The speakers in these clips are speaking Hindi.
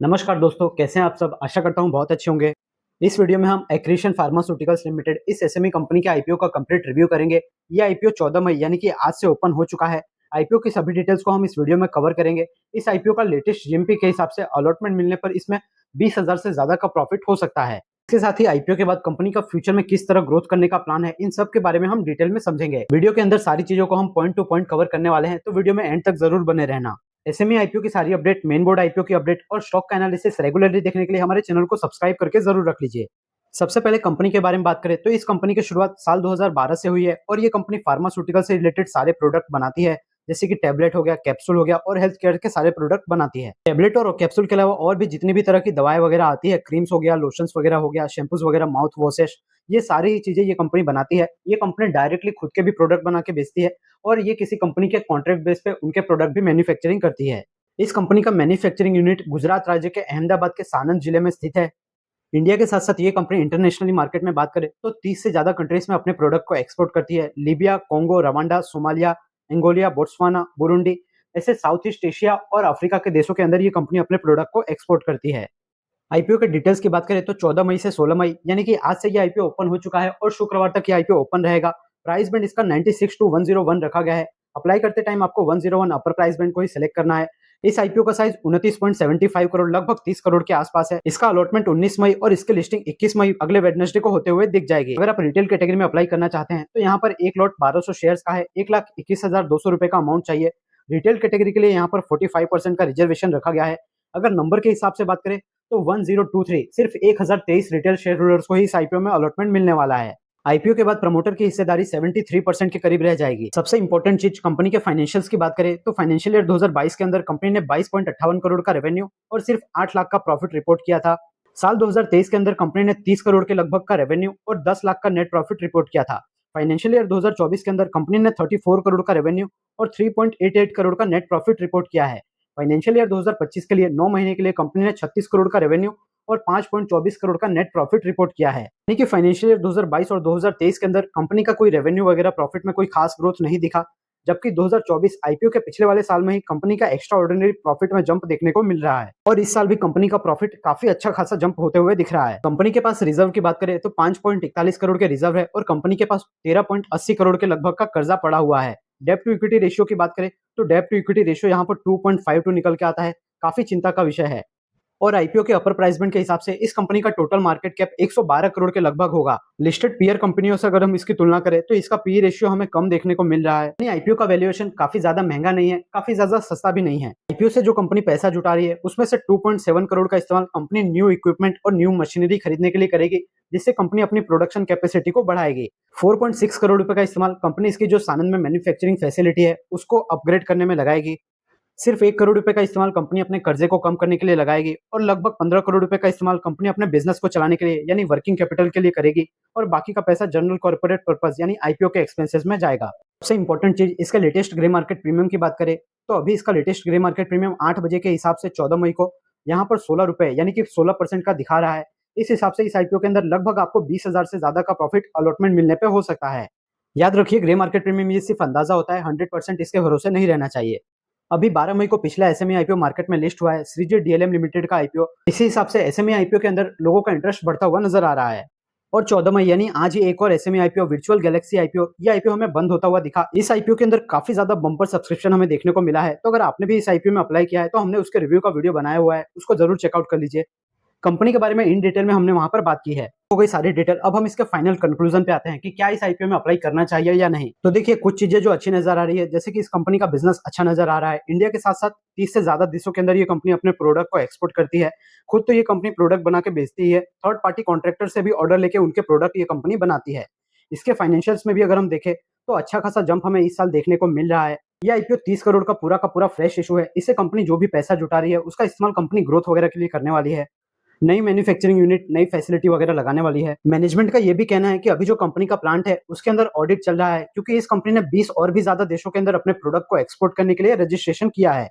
नमस्कार दोस्तों, कैसे हैं आप सब। आशा करता हूं बहुत अच्छे होंगे। इस वीडियो में हम एक्रिशन फार्मास्यूटिकल्स लिमिटेड इस एसएमई कंपनी के आईपीओ का कंप्लीट रिव्यू करेंगे। ये आईपीओ 14 मई यानी कि आज से ओपन हो चुका है। आईपीओ की सभी डिटेल्स को हम इस वीडियो में कवर करेंगे। इस आईपीओ का लेटेस्ट जीएमपी के हिसाब से अलॉटमेंट मिलने पर इसमें 20,000 से ज्यादा का प्रॉफिट हो सकता है। इसके साथ ही आईपीओ के बाद कंपनी का फ्यूचर में किस तरह ग्रोथ करने का प्लान है, इन सब के बारे में हम डिटेल में समझेंगे। वीडियो के अंदर सारी चीजों को हम पॉइंट टू पॉइंट कवर करने वाले हैं, तो वीडियो में एंड तक जरूर बने रहना। एसएमई आईपीओ की सारी अपडेट, मेन बोर्ड आईपीओ की अपडेट और स्टॉक का एनालिसिस रेगुलरली देखने के लिए हमारे चैनल को सब्सक्राइब करके जरूर रख लीजिए। सबसे पहले कंपनी के बारे में बात करें तो इस कंपनी की शुरुआत साल 2012 से हुई है और ये कंपनी फार्मास्यूटिकल से रिलेटेड सारे प्रोडक्ट बनाती है, जैसे कि टैबलेट हो गया, कैप्सूल हो गया और हेल्थ केयर के सारे प्रोडक्ट बनाती है। टैबलेट और कैप्सूल के अलावा और भी जितनी भी तरह की दवाएं वगैरह आती है, क्रीम्स हो गया, लोशंस वगैरह हो गया, शैम्पूज वगैरह, माउथ वॉशेस, ये सारी चीजें ये कंपनी बनाती है। ये कंपनी डायरेक्टली खुद के भी प्रोडक्ट बना के बेचती है और ये किसी कंपनी के कॉन्ट्रैक्ट बेस पे उनके प्रोडक्ट भी मैन्युफैक्चरिंग करती है। इस कंपनी का मैन्युफैक्चरिंग यूनिट गुजरात राज्य के अहमदाबाद के सानंद जिले में स्थित है। इंडिया के साथ साथ ये कंपनी इंटरनेशनली मार्केट में बात करें तो 30 से ज्यादा कंट्रीज में अपने प्रोडक्ट को एक्सपोर्ट करती है। Libya, Congo, Rwanda, Somalia, Angola, Botswana, Burundi, ऐसे साउथ ईस्ट एशिया और अफ्रीका के देशों के अंदर ये कंपनी अपने प्रोडक्ट को एक्सपोर्ट करती है। आईपीओ के डिटेल्स की बात करें तो 14 मई से 16 मई यानी कि आज से ये आईपीओ ओपन हो चुका है और शुक्रवार तक ये आईपीओ ओपन रहेगा। प्राइस बैंड इसका 96 टू 101 रखा गया है। अप्लाई करते टाइम आपको 101 अपर प्राइस बैंड को ही सिलेक्ट करना है। इस आईपीओ का साइज 29.75 करोड़, लगभग 30 करोड़ के आसपास है। इसका अलॉटमेंट 19 मई और इसकी लिस्टिंग 21 मई अगले वेडनेसडे को होते हुए दिख जाएगी। अगर आप रिटेल कैटेगरी में अप्लाई करना चाहते हैं तो यहाँ पर एक लॉट 1200 शेयर्स का है, 1,21,200 रुपए का अमाउंट चाहिए। रिटेल कैटेगरी के लिए यहाँ पर 45% का रिजर्वेशन रखा गया है। अगर नंबर के हिसाब से बात करें तो 1023 सिर्फ 1023 रिटेल शेयर होल्डर्स को ही इस आईपीओ में अलॉटमेंट मिलने वाला है। आईपीओ के बाद प्रमोटर की हिस्सेदारी 73% के करीब रह जाएगी। सबसे इंपॉर्टेंट चीज, कंपनी के फाइनेंशियल्स की बात करें तो फाइनेंशियल ईयर 2022 के अंदर कंपनी ने 22.58 करोड़ का रेवेन्यू और सिर्फ 8 लाख का प्रॉफिट रिपोर्ट किया था। साल 2023 के अंदर कंपनी ने 30 करोड़ के लगभग का रेवेन्यू और 10 लाख का नेट प्रॉफिट रिपोर्ट किया था। फाइनेंशियल ईयर 2024 के अंदर कंपनी ने 34 करोड़ का रेवेन्यू और 3.88 करोड़ का नेट प्रॉफिट रिपोर्ट किया है। फाइनेंशियल ईयर 2025 के लिए 9 महीने के लिए कंपनी ने 36 करोड़ का रेवेन्यू और 5.24 करोड़ का नेट प्रॉफिट रिपोर्ट किया है। यानी कि फाइनेंशियल ईयर 2022 और 2023 के अंदर कंपनी का कोई रेवेन्यू वगैरह प्रॉफिट में कोई खास ग्रोथ नहीं दिखा, जबकि 2024 आईपीओ के पिछले वाले साल में ही कंपनी का एक्स्ट्रा ऑर्डिनरी प्रॉफिट में जंप देखने को मिल रहा है और इस साल भी कंपनी का प्रॉफिट काफी अच्छा खासा जंप होते हुए दिख रहा है। कंपनी के पास रिजर्व की बात करें तो 5.41 करोड़ के रिजर्व है और कंपनी के पास 13.80 करोड़ के लगभग का कर्जा पड़ा हुआ है। डेब्ट टू इक्विटी रेशियो की बात करें तो डेब्ट टू इक्विटी रेशियो यहाँ पर 2.52 निकल के आता है, काफी चिंता का विषय है। और आईपीओ के अपर प्राइस बैंड के हिसाब से इस कंपनी का टोटल मार्केट कैप 112 करोड़ के लगभग होगा। लिस्टेड पीयर कंपनियों से अगर हम इसकी तुलना करें तो इसका पी रेशियो हमें कम देखने को मिल रहा है। आईपीओ का वैल्यूएशन काफी ज्यादा महंगा नहीं है, काफी ज्यादा सस्ता भी नहीं है। आईपीओ से जो कंपनी पैसा जुटा रही है उसमें से 2.7 करोड़ का इस्तेमाल कंपनी न्यू इक्विपमेंट और न्यू मशीनरी खरीदने के लिए करेगी, जिससे कंपनी अपनी प्रोडक्शन कैपेसिटी को बढ़ाएगी। 4.6 करोड़ रुपए का इस्तेमाल कंपनी इसकी जो सानंद में मैन्युफैक्चरिंग फैसिलिटी है उसको अपग्रेड करने में लगाएगी। सिर्फ 1 करोड़ रुपए का इस्तेमाल कंपनी अपने कर्जे को कम करने के लिए लगाएगी और लगभग 15 करोड़ रुपए का इस्तेमाल कंपनी अपने बिजनेस को चलाने के लिए यानी वर्किंग कैपिटल के लिए करेगी और बाकी का पैसा जनरल कॉर्पोरेट पर्पस यानी आईपीओ के एक्सपेंसेस में जाएगा। सबसे इंपॉर्टेंट चीज, इसका लेटेस्ट ग्रे मार्केट प्रीमियम की बात करें तो अभी इसका लेटेस्ट ग्रे मार्केट प्रीमियम 8 बजे के हिसाब से 14 मई को यहाँ पर 16 रुपए यानी कि 16% का दिखा रहा है। इस हिसाब से इस आईपीओ के अंदर लगभग आपको 20,000 से ज्यादा का प्रॉफिट अलॉटमेंट मिलने पे हो सकता है। याद रखिए, ग्रे मार्केट प्रीमियम ये सिर्फ अंदाजा होता है, 100% इसके भरोसे नहीं रहना चाहिए। अभी 12 मई को पिछला एसएमई आईपीओ मार्केट में लिस्ट हुआ है, श्रीजी डीएलएम लिमिटेड का आईपीओ। इसी हिसाब से एसएमई आईपीओ के अंदर लोगों का इंटरेस्ट बढ़ता हुआ नजर आ रहा है। और 14 मई यानी आज ही एक और SME IPO virtual Galaxy IPO, ये आईपीओ हमें बंद होता हुआ दिखा। इस आईपीओ के अंदर काफी ज्यादा बम्पर सब्सक्रिप्शन हमें देखने को मिला है, तो अगर आपने भी इस आईपीओ में अप्लाई किया है तो हमने उसके रिव्यू का वीडियो बनाया हुआ है, उसको जरूर चेकआउट कर लीजिए। कंपनी के बारे में इन डिटेल में हमने वहां पर बात की है, हो गई सारी डिटेल। अब हम इसके फाइनल कंक्लूजन पे आते हैं कि क्या इस आईपीओ में अप्लाई करना चाहिए या नहीं। तो देखिए, कुछ चीजें जो अच्छी नजर आ रही है, जैसे कि इस कंपनी का बिजनेस अच्छा नजर आ रहा है। इंडिया के साथ साथ 30 से ज्यादा देशों के अंदर ये कंपनी अपने प्रोडक्ट को एक्सपोर्ट करती है। खुद तो ये कंपनी प्रोडक्ट बना के बेचती है, थर्ड पार्टी कॉन्ट्रैक्टर से भी ऑर्डर लेके उनके प्रोडक्ट ये कंपनी बनाती है। इसके फाइनेंशियल्स में भी अगर हम देखें तो अच्छा खासा जंप हमें इस साल देखने को मिल रहा है। ये आईपीओ 30 करोड़ का पूरा फ्रेश इशू है। इससे कंपनी जो भी पैसा जुटा रही है उसका इस्तेमाल कंपनी ग्रोथ वगैरह के लिए करने वाली है, नई मैन्युफैक्चरिंग यूनिट, नई फैसिलिटी वगैरह लगाने वाली है। मैनेजमेंट का ये भी कहना है कि अभी जो कंपनी का प्लांट है उसके अंदर ऑडिट चल रहा है, क्योंकि इस कंपनी ने 20 और भी ज्यादा देशों के अंदर अपने प्रोडक्ट को एक्सपोर्ट करने के लिए रजिस्ट्रेशन किया है।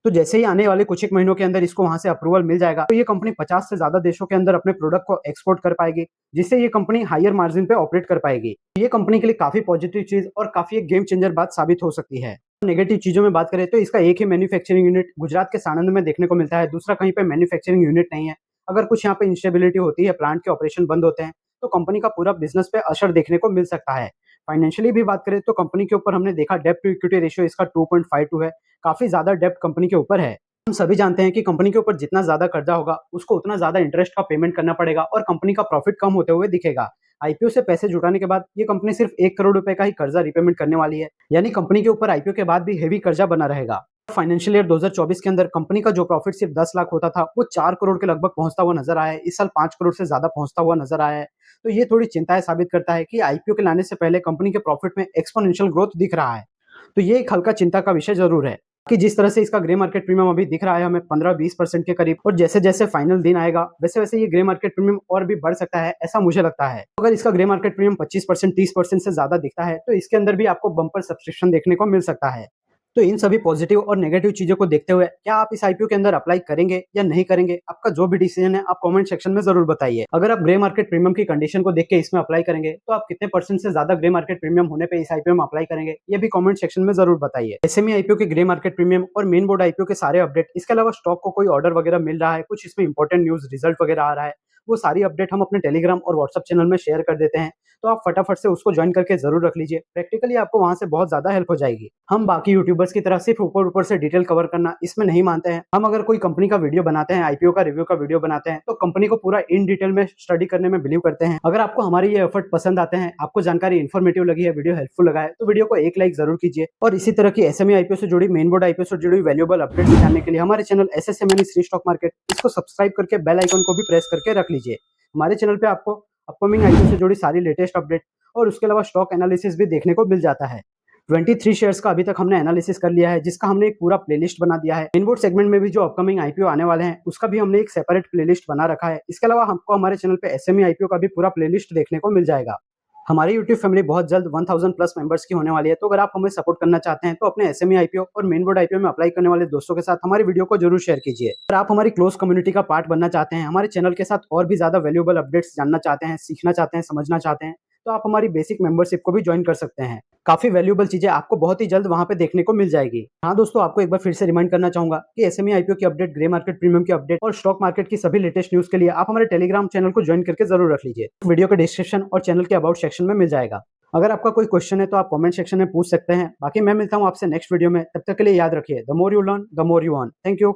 तो जैसे ही आने वाले कुछ एक महीनों के अंदर इसको वहां से अप्रूवल मिल जाएगा तो ये कंपनी 50 से ज्यादा देशों के अंदर अपने प्रोडक्ट को एक्सपोर्ट कर पाएगी, जिससे ये कंपनी हायर मार्जिन पे ऑपरेट कर पाएगी। ये कंपनी के लिए काफी पॉजिटिव चीज और काफी एक गेम चेंजर बात साबित हो सकती है। नेगेटिव चीज़ों में बात करें तो इसका एक ही मैन्युफैक्चरिंग यूनिट गुजरात के साणंद में देखने को मिलता है, दूसरा कहीं पे मैन्युफैक्चरिंग यूनिट नहीं है। अगर कुछ यहाँ पे इंस्टेबिलिटी होती है, प्लांट के ऑपरेशन बंद होते हैं, तो कंपनी का पूरा बिज़नेस पे असर देखने को मिल सकता है। फाइनेंशियली भी बात करें तो कंपनी के ऊपर हमने देखा डेब्ट टू इक्विटी रेशियो इसका 2.52 है, काफ़ी ज़्यादा डेब्ट कंपनी के ऊपर है। हम सभी जानते हैं कि कंपनी के ऊपर जितना ज़्यादा कर्जा होगा, उसको उतना ज़्यादा इंटरेस्ट का पेमेंट करना पड़ेगा और कंपनी का प्रॉफिट कम होते हुए दिखेगा। आईपीओ से पैसे जुटाने के बाद ये कंपनी सिर्फ 1 करोड़ रुपए का ही कर्जा रिपेमेंट करने वाली है, यानी कंपनी के ऊपर आईपीओ के बाद भी हेवी कर्जा बना रहेगा। फाइनेंशियल ईयर 2024 के अंदर कंपनी का जो प्रॉफिट सिर्फ 10 लाख होता था, वो 4 करोड़ के लगभग पहुंचता हुआ नजर आया है। इस साल 5 करोड़ से ज्यादा पहुंचता हुआ नजर आया है। तो ये थोड़ी चिंताएं साबित करता है कि आईपीओ के लाने से पहले कंपनी के प्रॉफिट में एक्सपोनेंशियल ग्रोथ दिख रहा है। तो ये एक हल्का चिंता का विषय जरूर है कि जिस तरह से इसका ग्रे मार्केट प्रीमियम अभी दिख रहा है हमें 15-20% के करीब, और जैसे जैसे फाइनल दिन आएगा वैसे वैसे ये ग्रे मार्केट प्रीमियम और भी बढ़ सकता है, ऐसा मुझे लगता है। अगर इसका ग्रे मार्केट प्रीमियम 25% 30% से ज्यादा दिखता है तो इसके अंदर भी आपको बम्पर सब्सक्रिप्शन देखने को मिल सकता है। तो इन सभी पॉजिटिव और नेगेटिव चीजों को देखते हुए क्या आप इस आईपीओ के अंदर अप्लाई करेंगे या नहीं करेंगे, आपका जो भी डिसीजन है आप कमेंट सेक्शन में जरूर बताइए। अगर आप ग्रे मार्केट प्रीमियम की कंडीशन को देख के इसमें अप्लाई करेंगे तो आप कितने परसेंट से ज्यादा ग्रे मार्केट प्रीमियम होने पे इस आईपीओ में अप्लाई करेंगे, ये भी कमेंट सेक्शन में जरूर बताइए। एसएमई आईपीओ के ग्रे मार्केट प्रीमियम और मेन बोर्ड आईपीओ के सारे अपडेट, इसके अलावा स्टॉक को कोई ऑर्डर वगैरह मिल रहा है, कुछ इसमें इंपॉर्टेंट न्यूज रिजल्ट वगैरह आ रहा है, वो सारी अपडेट हम अपने टेलीग्राम और व्हाट्सएप चैनल में शेयर कर देते हैं। तो आप फटाफट से उसको ज्वाइन करके जरूर रख लीजिए, प्रैक्टिकली आपको वहां से बहुत ज्यादा हेल्प हो जाएगी। हम बाकी यूट्यूबर्स की तरह सिर्फ ऊपर ऊपर से डिटेल कवर करना इसमें नहीं मानते हैं। हम अगर कोई कंपनी का वीडियो बनाते हैं, आईपीओ का रिव्यू का वीडियो बनाते हैं, तो कंपनी को पूरा इन डिटेल में स्टडी करने में बिलीव करते हैं। अगर आपको हमारी ये एफर्ट पसंद आते हैं, आपको जानकारी इन्फॉर्मेटिव लगी है, वीडियो हेल्पफुल लगा है, तो वीडियो को एक लाइक जरूर कीजिए। और इसी तरह की एसएमई आईपीओ से जुड़ी, मेन बोर्ड आईपीओ से जुड़ी वैल्यूएबल अपडेट्स जानने के लिए हमारे channel SSA money Shri stock market, इसको सब्सक्राइब करके बेल आइकन को भी प्रेस करके रख लीजिए। हमारे चैनल पे आपको अपकमिंग आईपीओ से जुड़ी सारी लेटेस्ट अपडेट और उसके अलावा स्टॉक एनालिसिस भी देखने को मिल जाता है। 23 शेयर्स का अभी तक हमने एनालिसिस कर लिया है, जिसका हमने एक पूरा प्लेलिस्ट बना दिया है। मेन बोर्ड सेगमेंट में भी जो अपकमिंग आईपीओ आने वाले हैं, उसका भी हमने एक सेपरेट प्लेलिस्ट बना रखा है। इसके अलावा हमको हमारे चैनल पे एसएमई आईपीओ का भी पूरा प्लेलिस्ट देखने को मिल जाएगा। हमारी यूट्यूब फैमिली बहुत जल्द 1000 प्लस मेंबर्स की होने वाली है, तो अगर आप हमें सपोर्ट करना चाहते हैं तो अपने एसएमई आईपीओ और मेन बोर्ड आईपीओ में अप्लाई करने वाले दोस्तों के साथ हमारी वीडियो को जरूर शेयर कीजिए। अगर आप हमारी क्लोज कम्युनिटी का पार्ट बनना चाहते हैं, हमारे चैनल के साथ और भी ज्यादा वैल्यूएबल अपडेट्स जानना चाहते हैं, सीखना चाहते हैं, समझना चाहते हैं, तो आप हमारी बेसिक मेंबरशिप को भी ज्वाइन कर सकते हैं। काफी वैल्यूएबल चीजें आपको बहुत ही जल्द वहां पे देखने को मिल जाएगी। हाँ दोस्तों, आपको एक बार फिर से रिमाइंड करना चाहूंगा कि एसएमई आईपीओ की अपडेट, ग्रे मार्केट प्रीमियम की अपडेट और स्टॉक मार्केट की सभी लेटेस्ट न्यूज के लिए आप हमारे टेलीग्राम चैनल को ज्वाइन करके जरूर रख लीजिए। वीडियो के डिस्क्रिप्शन और चैनल के अबाउट सेक्शन में मिल जाएगा। अगर आपका कोई क्वेश्चन है तो आप कमेंट सेक्शन में पूछ सकते हैं। बाकी मैं मिलता हूँ आपसे नेक्स्ट वीडियो में, तब तक के लिए याद रखिए, the more you learn the more you earn. Thank you.